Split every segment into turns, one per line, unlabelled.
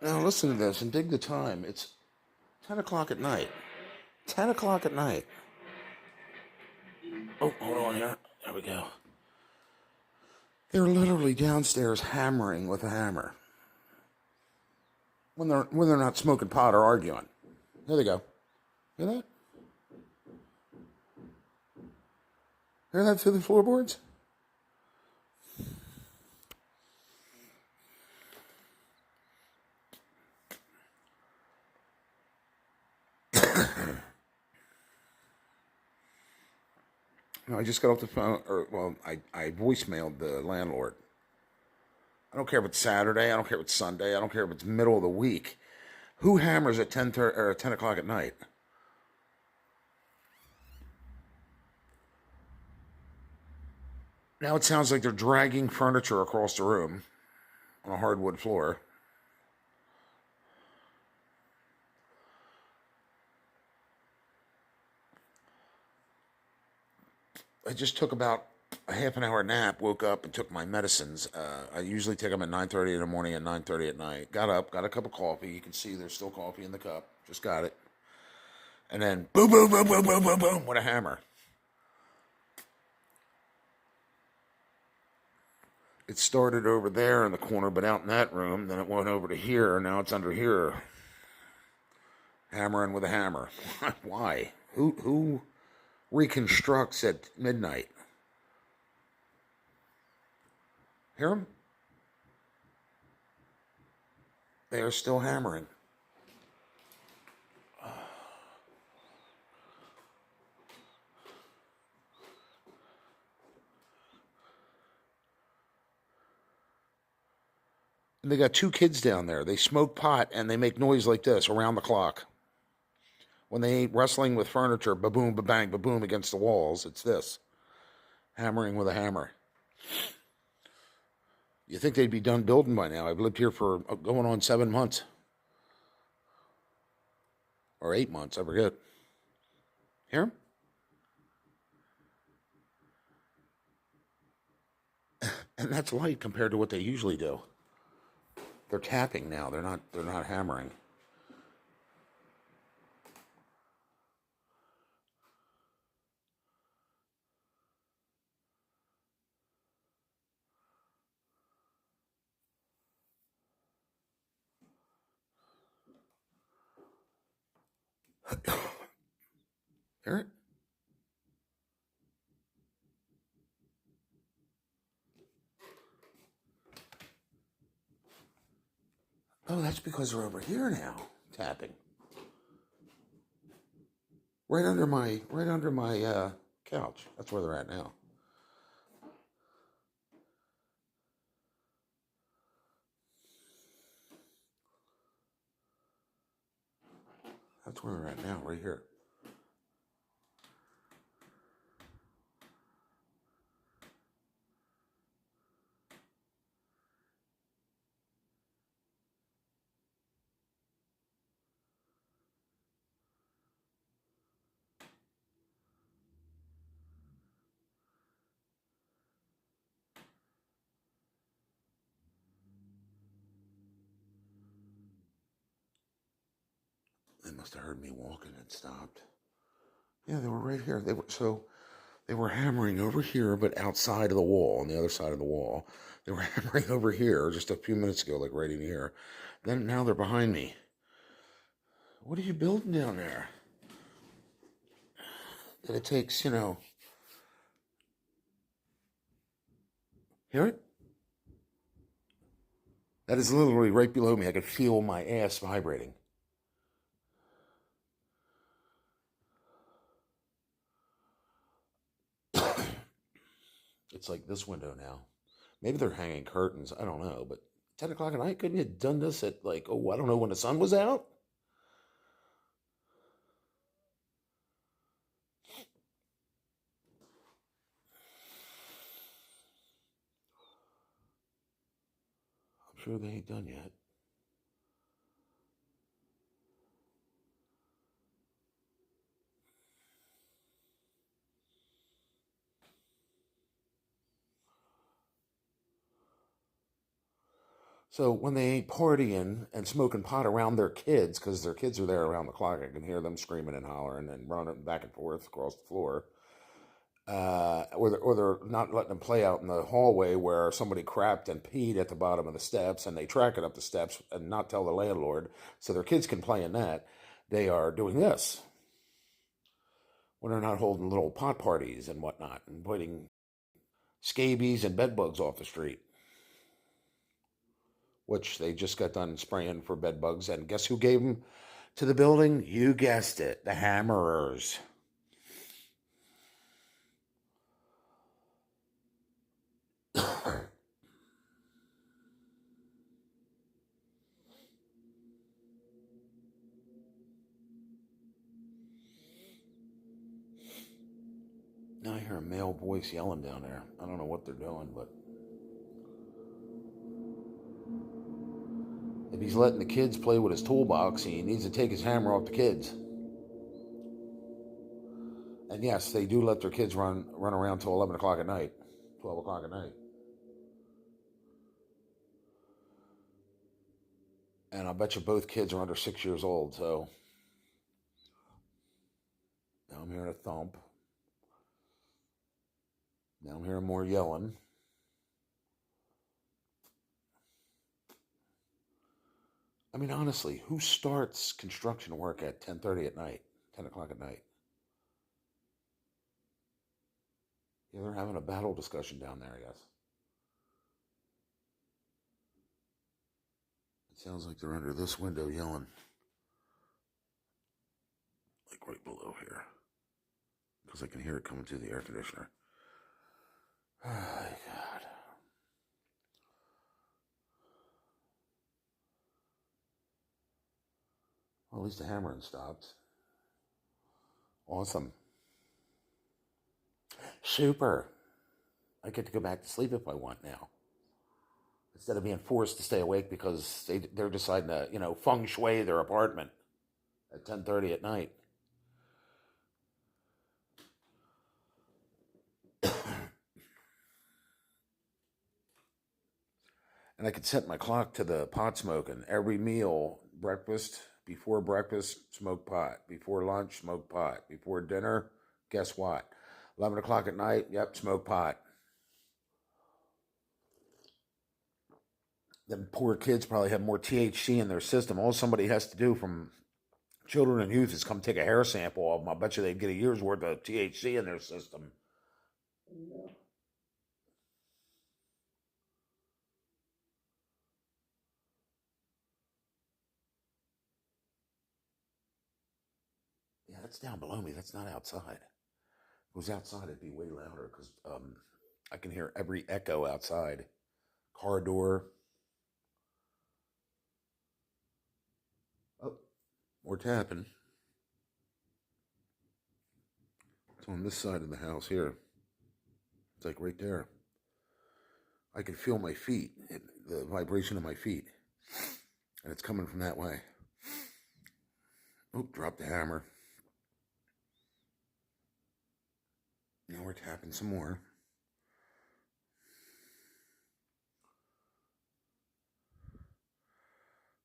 Now listen to this and dig the time. It's 10 o'clock at night. 10 o'clock at night. Oh, hold on here. There we go. They're literally downstairs hammering with a hammer when they're not smoking pot or arguing. There they go. Hear that? Hear that through the floorboards? No, I just got off the phone, I voicemailed the landlord. I don't care if it's Saturday. I don't care if it's Sunday. I don't care if it's middle of the week. Who hammers at 10:30 or 10 o'clock at night? Now it sounds like they're dragging furniture across the room on a hardwood floor. I just took about a half an hour nap, woke up and took my medicines. I usually take them at 9:30 in the morning and 9:30 at night. Got up, got a cup of coffee. You can see there's still coffee in the cup. Just got it. And then boom, boom, boom, boom, boom, boom, boom with a hammer. It started over there in the corner, but out in that room. Then it went over to here. And now it's under here. Hammering with a hammer. Why? Who reconstructs at midnight? Hear them? They are still hammering. And they got two kids down there. They smoke pot and they make noise like this around the clock. When they ain't wrestling with furniture, ba-boom, ba-bang, ba-boom against the walls, it's this. Hammering with a hammer. You think they'd be done building by now. I've lived here for going on 7 months. Or 8 months, I forget. Hear 'em? And that's light compared to what they usually do. They're tapping now. They're not hammering. Hear it? Oh, that's because they're over here now, tapping. Right under my couch. That's where they're at now. That's where they're at now, right here. They must have heard me walking and stopped. Yeah, they were right here. They were hammering over here, but outside of the wall, on the other side of the wall. They were hammering over here just a few minutes ago, like right in here. Then now they're behind me. What are you building down there? That it takes, hear it? That is literally right below me. I could feel my ass vibrating. It's like this window now. Maybe they're hanging curtains. I don't know. But 10 o'clock at night, couldn't you have done this at like, oh, I don't know, when the sun was out? I'm sure they ain't done yet. So when they ain't partying and smoking pot around their kids, because their kids are there around the clock, I can hear them screaming and hollering and running back and forth across the floor. Or they're not letting them play out in the hallway where somebody crapped and peed at the bottom of the steps, and they track it up the steps and not tell the landlord, so their kids can play in that. They are doing this when they're not holding little pot parties and whatnot and putting scabies and bed bugs off the street, which they just got done spraying for bed bugs. And guess who gave them to the building? You guessed it, the hammerers. Now I hear a male voice yelling down there. I don't know what they're doing, but if he's letting the kids play with his toolbox, he needs to take his hammer off the kids. And yes, they do let their kids run around till 11 o'clock at night, 12 o'clock at night. And I bet you both kids are under 6 years old, so now I'm hearing a thump. Now I'm hearing more yelling. I mean, honestly, who starts construction work at 10:30 at night, 10 o'clock at night? Yeah, they're having a battle discussion down there, I guess. It sounds like they're under this window yelling. Like right below here. Because I can hear it coming through the air conditioner. Oh, God. Well, at least the hammering stopped. Awesome. Super. I get to go back to sleep if I want now. Instead of being forced to stay awake because they're deciding to, feng shui their apartment at 10:30 at night. And I could set my clock to the pot smoking. Every meal, before breakfast, smoke pot. Before lunch, smoke pot. Before dinner, guess what? 11 o'clock at night, yep, smoke pot. Them poor kids probably have more THC in their system. All somebody has to do from children and youth is come take a hair sample of them. I bet you they'd get a year's worth of THC in their system. Yeah, that's down below me. That's not outside. If it was outside, it'd be way louder because I can hear every echo outside. Car door. Oh, more tapping. It's on this side of the house here. It's like right there. I can feel my feet, the vibration of my feet. And it's coming from that way. Oop, drop the hammer. Now we're tapping some more.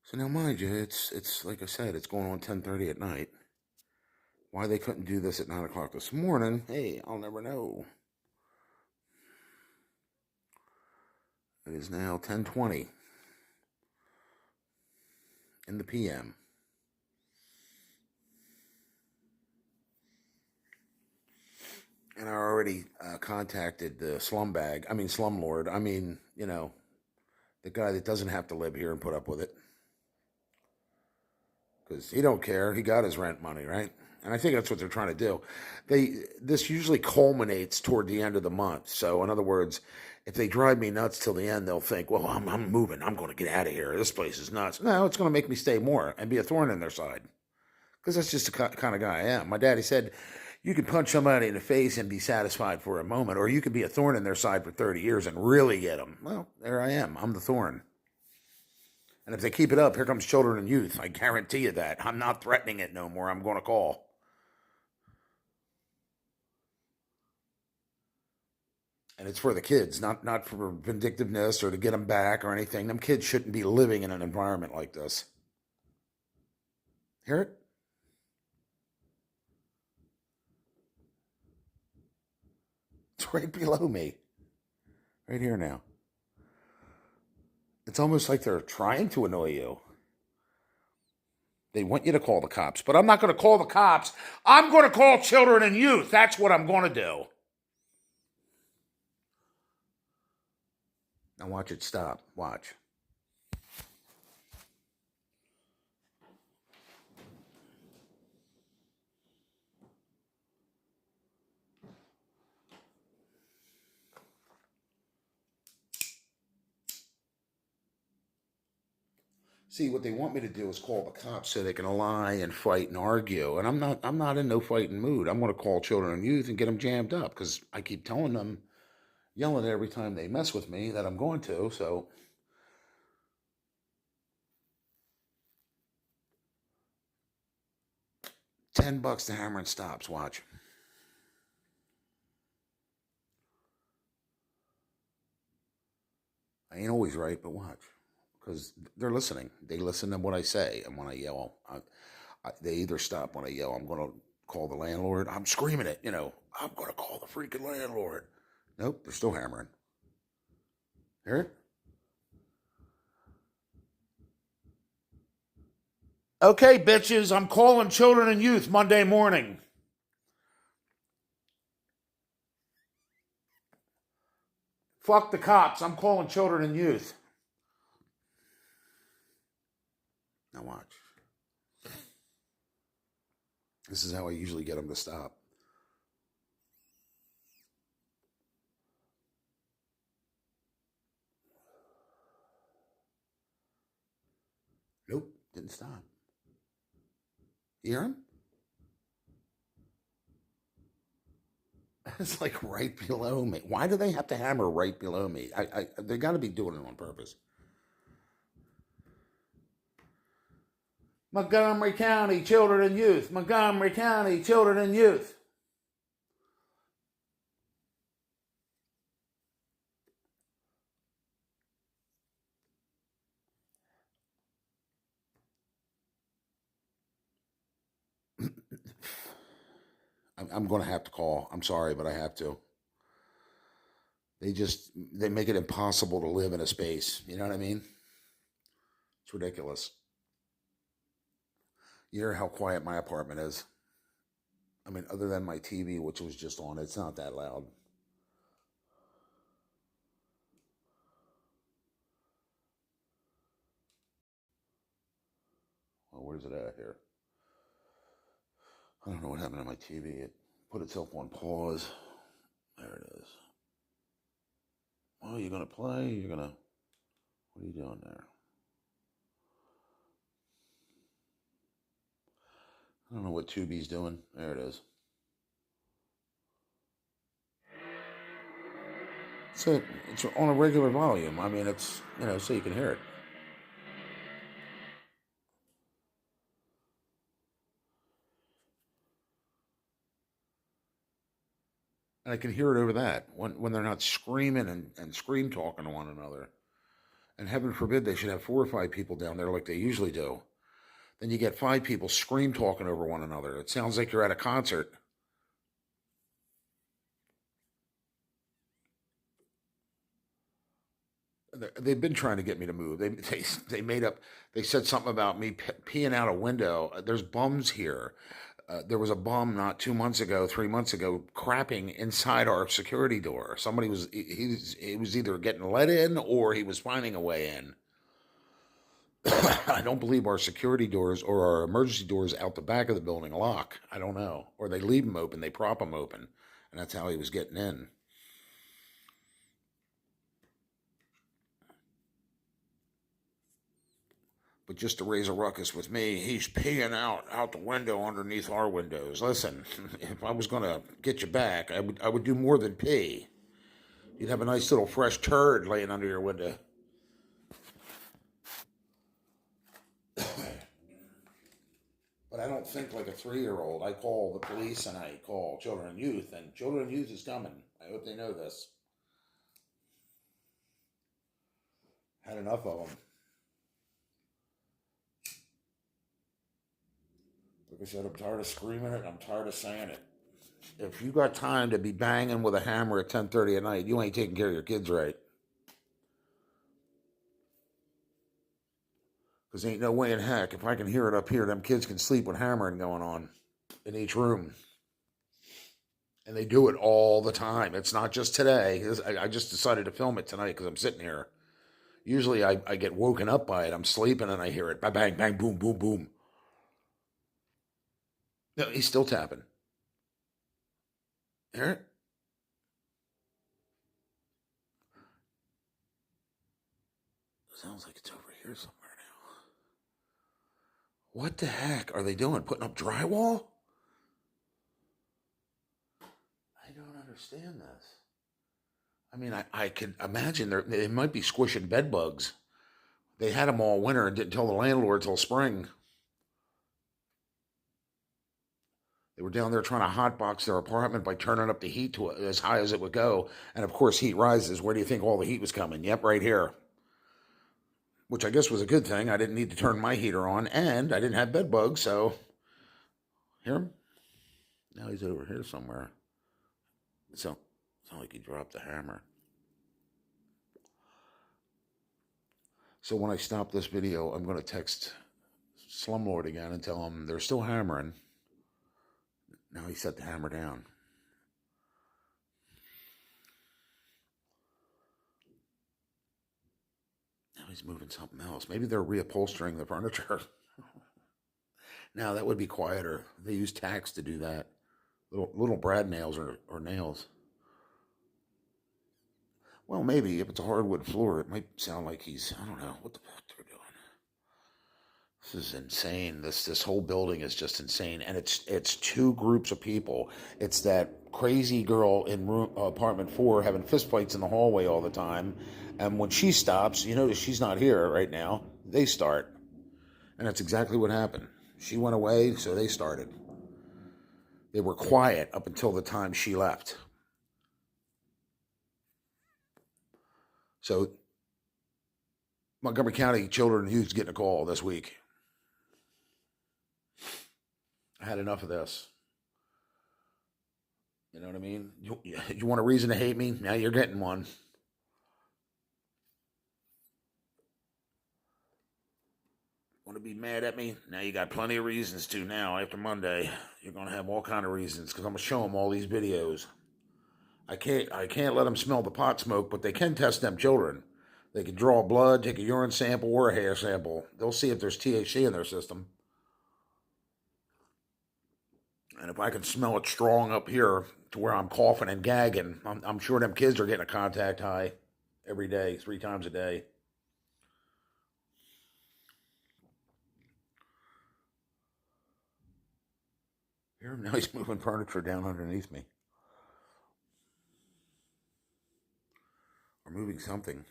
So now, mind you, it's like I said, it's going on 10:30 at night. Why they couldn't do this at 9 o'clock this morning, hey, I'll never know. It is now 10:20 in the PM. And I already contacted the slumlord. The guy that doesn't have to live here and put up with it. Because he don't care. He got his rent money, right? And I think that's what they're trying to do. This usually culminates toward the end of the month. So in other words, if they drive me nuts till the end, they'll think, well, I'm moving. I'm going to get out of here. This place is nuts. No, it's going to make me stay more and be a thorn in their side. Because that's just the kind of guy I am. My daddy said, you can punch somebody in the face and be satisfied for a moment, or you can be a thorn in their side for 30 years and really get them. Well, there I am. I'm the thorn. And if they keep it up, here comes children and youth. I guarantee you that. I'm not threatening it no more. I'm going to call. And it's for the kids, not for vindictiveness or to get them back or anything. Them kids shouldn't be living in an environment like this. Hear it? It's right below me. Right here now. It's almost like they're trying to annoy you. They want you to call the cops, but I'm not going to call the cops. I'm going to call children and youth. That's what I'm going to do. Now watch it stop. Watch. See, what they want me to do is call the cops so they can lie and fight and argue. And I'm not in no fighting mood. I'm going to call children and youth and get them jammed up because I keep telling them, yelling every time they mess with me that I'm going to. So $10 to hammer and stops. Watch. I ain't always right, but watch. Because they're listening. They listen to what I say. And when I yell, they either stop when I yell, I'm going to call the landlord. I'm screaming it, I'm going to call the freaking landlord. Nope, they're still hammering. Hear it? Okay, bitches, I'm calling children and youth Monday morning. Fuck the cops. I'm calling children and youth. Now watch. This is how I usually get them to stop. Nope, didn't stop. You hear him? It's like right below me. Why do they have to hammer right below me? They got to be doing it on purpose. Montgomery County Children and Youth. Montgomery County Children and Youth. I'm going to have to call. I'm sorry, but I have to. They make it impossible to live in a space. You know what I mean? It's ridiculous. You hear how quiet my apartment is. I mean, other than my TV, which was just on, it's not that loud. Well, where's it at here? I don't know what happened to my TV. It put itself on pause. There it is. Oh, you're going to play? What are you doing there? I don't know what Tubi's doing. There it is. So it's on a regular volume. I mean, it's, so you can hear it. And I can hear it over that when they're not screaming and scream talking to one another. And heaven forbid they should have 4 or 5 people down there like they usually do. Then you get 5 people scream talking over one another. It sounds like you're at a concert. They've been trying to get me to move. They made up. They said something about me peeing out a window. There's bums here. There was a bum not 2 months ago, 3 months ago, crapping inside our security door. Somebody he was either getting let in or he was finding a way in. I don't believe our security doors or our emergency doors out the back of the building lock. I don't know, or they leave them open. They prop them open, and that's how he was getting in. But just to raise a ruckus with me, he's peeing out the window underneath our windows. Listen, if I was going to get you back, I would do more than pee. You'd have a nice little fresh turd laying under your window. But I don't think like a 3-year-old. I call the police and I call children and youth is coming. I hope they know this. Had enough of them. Like I said, I'm tired of screaming it. I'm tired of saying it. If you got time to be banging with a hammer at 10:30 at night, you ain't taking care of your kids right. Because ain't no way in heck, if I can hear it up here, them kids can sleep with hammering going on in each room. And they do it all the time. It's not just today. I just decided to film it tonight because I'm sitting here. Usually I get woken up by it. I'm sleeping and I hear it. Bang, bang, bang, boom, boom, boom. No, he's still tapping. Hear it? Sounds like it's over here somewhere now. What the heck are they doing? Putting up drywall? I don't understand this. I mean, I could imagine they might be squishing bed bugs. They had them all winter and didn't tell the landlord till spring. They were down there trying to hotbox their apartment by turning up the heat to as high as it would go. And of course, heat rises. Where do you think all the heat was coming? Yep, right here. Which I guess was a good thing. I didn't need to turn my heater on, and I didn't have bed bugs, so hear him? Now he's over here somewhere. So it's not like he dropped the hammer. So when I stop this video, I'm going to text Slumlord again and tell him they're still hammering. Now he set the hammer down. Now he's moving something else. Maybe they're reupholstering the furniture. Now that would be quieter. They use tacks to do that. Little brad nails or nails. Well, maybe if it's a hardwood floor, it might sound like I don't know what the fuck they're doing. This is insane. This whole building is just insane, and it's two groups of people. It's that crazy girl in apartment 4 having fistfights in the hallway all the time, and when she stops, you notice she's not here right now. They start, and that's exactly what happened. She went away, so they started. They were quiet up until the time she left. So Montgomery County Children and Youth's getting a call this week. I had enough of this. You know what I mean? You want a reason to hate me? Now you're getting one. Want to be mad at me? Now you got plenty of reasons to now. After Monday, you're going to have all kind of reasons because I'm going to show them all these videos. I can't let them smell the pot smoke, but they can test them children. They can draw blood, take a urine sample, or a hair sample. They'll see if there's THC in their system. And if I can smell it strong up here to where I'm coughing and gagging, I'm sure them kids are getting a contact high every day, 3 times a day. Hear him now? He's moving furniture down underneath me. Or moving something.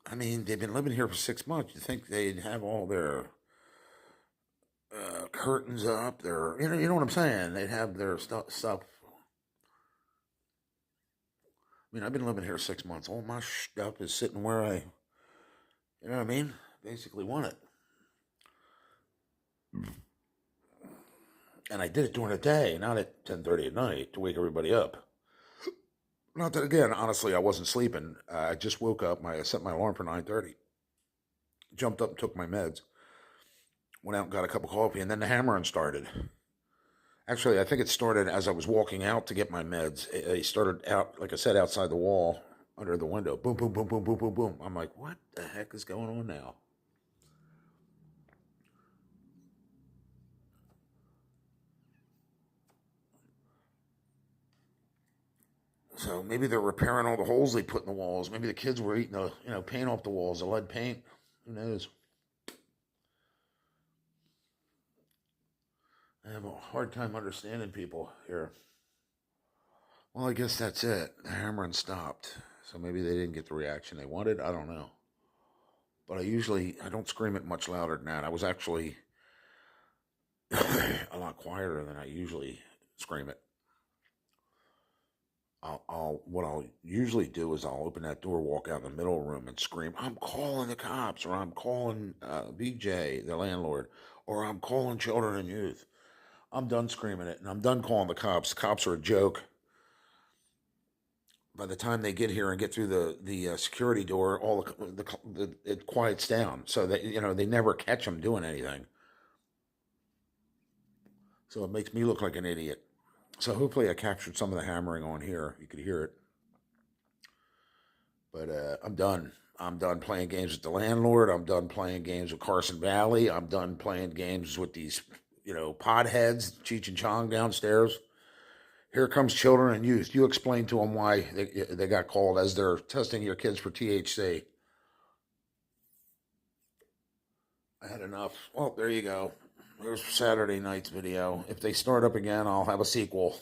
I mean, they've been living here for 6 months. You think they'd have all their curtains up? You know what I'm saying? They'd have their stuff. I mean, I've been living here 6 months. All my stuff is sitting where you know what I mean? Basically want it. And I did it during the day, not at 10:30 at night to wake everybody up. Not that, again, honestly, I wasn't sleeping. I just woke up. I set my alarm for 9:30. Jumped up and took my meds. Went out and got a cup of coffee, and then the hammering started. Actually, I think it started as I was walking out to get my meds. It started out, like I said, outside the wall, under the window. Boom, boom, boom, boom, boom, boom, boom. I'm like, what the heck is going on now? So maybe they're repairing all the holes they put in the walls. Maybe the kids were eating the paint off the walls, the lead paint. Who knows? I have a hard time understanding people here. Well, I guess that's it. The hammering stopped. So maybe they didn't get the reaction they wanted. I don't know. But I don't scream it much louder than that. I was actually a lot quieter than I usually scream it. what I'll usually do is I'll open that door, walk out in the middle of the room, and scream, "I'm calling the cops," or "I'm calling BJ, the landlord," or "I'm calling children and youth." I'm done screaming it, and I'm done calling the cops. The cops are a joke. By the time they get here and get through the security door, all it quiets down, so that they never catch them doing anything. So it makes me look like an idiot. So hopefully I captured some of the hammering on here. You could hear it. But I'm done. I'm done playing games with the landlord. I'm done playing games with Carson Valley. I'm done playing games with these, potheads, Cheech and Chong downstairs. Here comes children and youth. You explain to them why they got called as they're testing your kids for THC. I had enough. Well, there you go. There's Saturday night's video. If they start up again, I'll have a sequel.